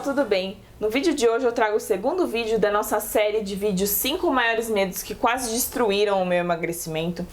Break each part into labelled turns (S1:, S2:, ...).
S1: tudo bem? No vídeo de hoje eu trago o segundo vídeo da nossa série de vídeos 5 maiores medos que quase destruíram o meu emagrecimento.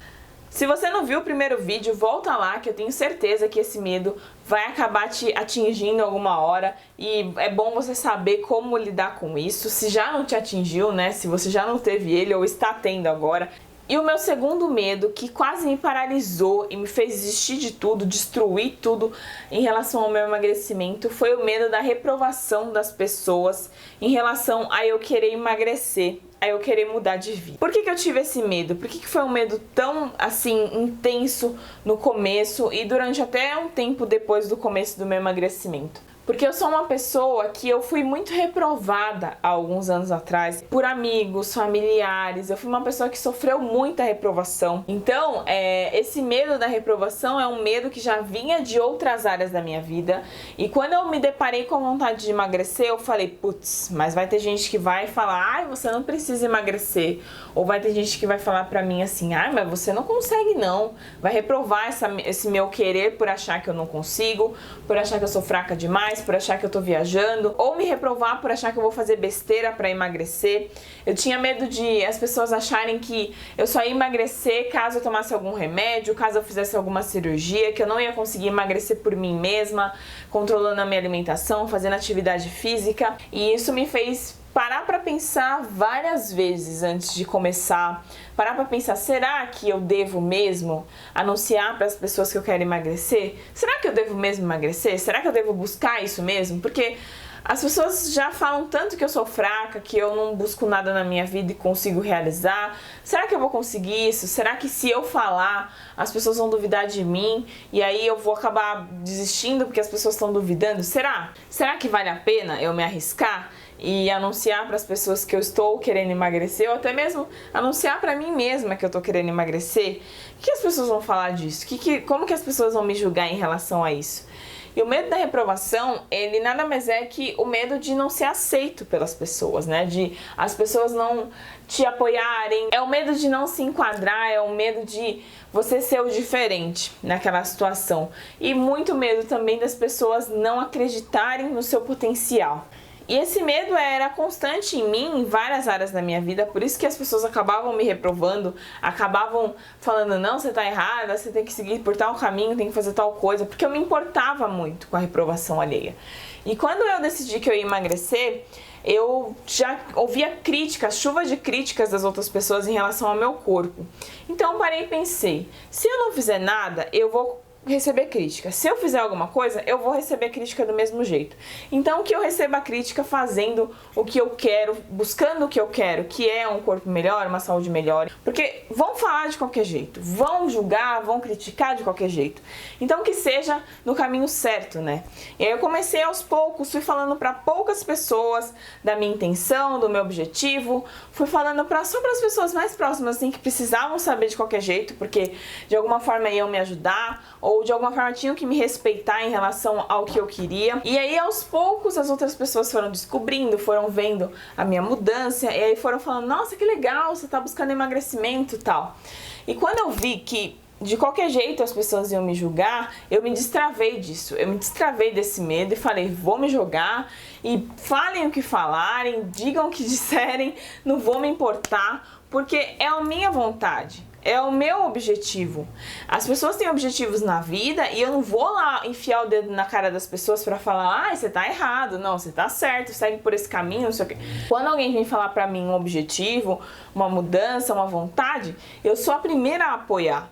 S1: Se você não viu o primeiro vídeo, volta lá que eu tenho certeza que esse medo vai acabar te atingindo alguma hora e é bom você saber como lidar com isso, se já não te atingiu, né? Se você já não teve ele ou está tendo agora. E o meu segundo medo, que quase me paralisou e me fez desistir de tudo, destruir tudo em relação ao meu emagrecimento, foi o medo da reprovação das pessoas em relação a eu querer emagrecer, a eu querer mudar de vida. Por que eu tive esse medo? Por que foi um medo tão, assim, intenso no começo e durante até um tempo depois do começo do meu emagrecimento? Porque eu sou uma pessoa que eu fui muito reprovada há alguns anos atrás por amigos, familiares. Eu fui uma pessoa que sofreu muita reprovação. Então, esse medo da reprovação é um medo que já vinha de outras áreas da minha vida. E quando eu me deparei com a vontade de emagrecer, eu falei, putz, mas vai ter gente que vai falar, ai, você não precisa emagrecer. Ou vai ter gente que vai falar pra mim assim, ai, mas você não consegue não. Vai reprovar esse meu querer por achar que eu não consigo, por achar que eu sou fraca demais, por achar que eu tô viajando, ou me reprovar por achar que eu vou fazer besteira pra emagrecer. Eu tinha medo de as pessoas acharem que eu só ia emagrecer caso eu tomasse algum remédio, caso eu fizesse alguma cirurgia, que eu não ia conseguir emagrecer por mim mesma, controlando a minha alimentação, fazendo atividade física. E isso me fez parar pra pensar várias vezes antes de começar. Parar pra pensar, será que eu devo mesmo anunciar para as pessoas que eu quero emagrecer? Será que eu devo mesmo emagrecer? Será que eu devo buscar isso mesmo? Porque as pessoas já falam tanto que eu sou fraca, que eu não busco nada na minha vida e consigo realizar. Será que eu vou conseguir isso? Será que se eu falar, as pessoas vão duvidar de mim e aí eu vou acabar desistindo porque as pessoas estão duvidando? Será? Será que vale a pena eu me arriscar e anunciar para as pessoas que eu estou querendo emagrecer, ou até mesmo anunciar para mim mesma que eu estou querendo emagrecer? O que as pessoas vão falar disso? Como que as pessoas vão me julgar em relação a isso? E o medo da reprovação, ele nada mais é que o medo de não ser aceito pelas pessoas, né? De as pessoas não te apoiarem. É o medo de não se enquadrar, é o medo de você ser o diferente naquela situação. E muito medo também das pessoas não acreditarem no seu potencial. E esse medo era constante em mim, em várias áreas da minha vida, por isso que as pessoas acabavam me reprovando, acabavam falando, não, você tá errada, você tem que seguir por tal caminho, tem que fazer tal coisa, porque eu me importava muito com a reprovação alheia. E quando eu decidi que eu ia emagrecer, eu já ouvia críticas, chuva de críticas das outras pessoas em relação ao meu corpo. Então eu parei e pensei, se eu não fizer nada, eu vou receber crítica. Se eu fizer alguma coisa, eu vou receber crítica do mesmo jeito. Então que eu receba crítica fazendo o que eu quero, buscando o que eu quero, que é um corpo melhor, uma saúde melhor. Porque vão falar de qualquer jeito, vão julgar, vão criticar de qualquer jeito. Então que seja no caminho certo, né? E aí eu comecei aos poucos, fui falando para poucas pessoas da minha intenção, do meu objetivo, fui falando só para as pessoas mais próximas, assim, que precisavam saber de qualquer jeito, porque de alguma forma iam me ajudar, ou de alguma forma tinham que me respeitar em relação ao que eu queria. E aí aos poucos as outras pessoas foram descobrindo, foram vendo a minha mudança, e aí foram falando, nossa, que legal, você tá buscando emagrecimento e tal. E quando eu vi que de qualquer jeito as pessoas iam me julgar, eu me destravei disso, eu me destravei desse medo e falei, vou me jogar e falem o que falarem, digam o que disserem, não vou me importar, porque é a minha vontade. É o meu objetivo. As pessoas têm objetivos na vida e eu não vou lá enfiar o dedo na cara das pessoas pra falar, ah, você tá errado, não, você tá certo, segue por esse caminho, não sei o quê. Quando alguém vem falar pra mim um objetivo, uma mudança, uma vontade, eu sou a primeira a apoiar.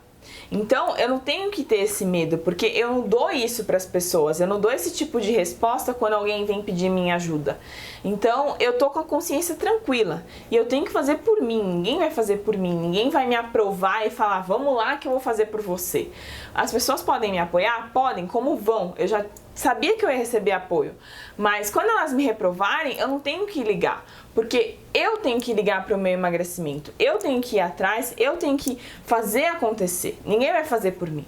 S1: Então, eu não tenho que ter esse medo, porque eu não dou isso para as pessoas, eu não dou esse tipo de resposta quando alguém vem pedir minha ajuda. Então, eu tô com a consciência tranquila e eu tenho que fazer por mim, ninguém vai fazer por mim, ninguém vai me aprovar e falar, vamos lá que eu vou fazer por você. As pessoas podem me apoiar? Podem, como vão? Eu já sabia que eu ia receber apoio, mas quando elas me reprovarem, eu não tenho que ligar, porque eu tenho que ligar para o meu emagrecimento, eu tenho que ir atrás, eu tenho que fazer acontecer, ninguém vai fazer por mim.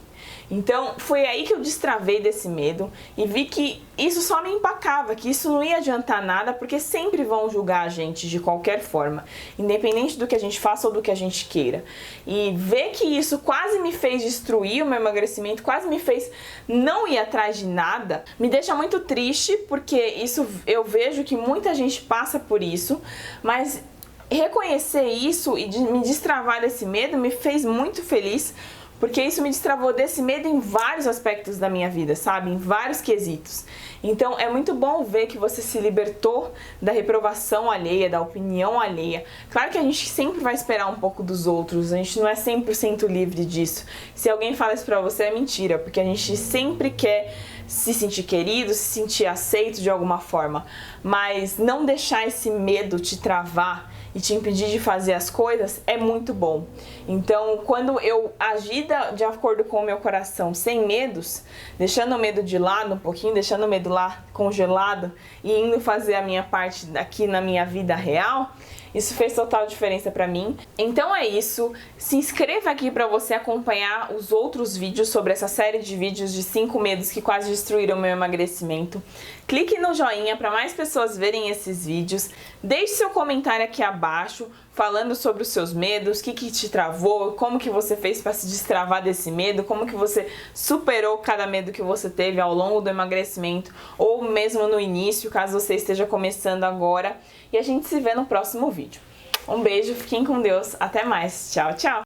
S1: Então foi aí que eu destravei desse medo e vi que isso só me empacava, que isso não ia adiantar nada, porque sempre vão julgar a gente de qualquer forma, independente do que a gente faça ou do que a gente queira. E ver que isso quase me fez destruir o meu emagrecimento, quase me fez não ir atrás de nada, me deixa muito triste, porque isso eu vejo que muita gente passa por isso, mas reconhecer isso e me destravar desse medo me fez muito feliz, porque isso me destravou desse medo em vários aspectos da minha vida, sabe? Em vários quesitos. Então é muito bom ver que você se libertou da reprovação alheia, da opinião alheia. Claro que a gente sempre vai esperar um pouco dos outros, a gente não é 100% livre disso. Se alguém fala isso pra você é mentira, porque a gente sempre quer se sentir querido, se sentir aceito de alguma forma. Mas não deixar esse medo te travar e te impedir de fazer as coisas é muito bom. Então, quando eu agi de acordo com o meu coração, sem medos, deixando o medo de lado um pouquinho, deixando o medo lá congelado e indo fazer a minha parte aqui na minha vida real, isso fez total diferença pra mim. Então é isso, se inscreva aqui pra você acompanhar os outros vídeos sobre essa série de vídeos de 5 medos que quase destruíram meu emagrecimento. Clique no joinha para mais pessoas verem esses vídeos. Deixe seu comentário aqui abaixo falando sobre os seus medos, o que te travou, como que você fez para se destravar desse medo, como que você superou cada medo que você teve ao longo do emagrecimento ou mesmo no início, caso você esteja começando agora. E a gente se vê no próximo vídeo. Um beijo, fiquem com Deus, até mais, tchau, tchau!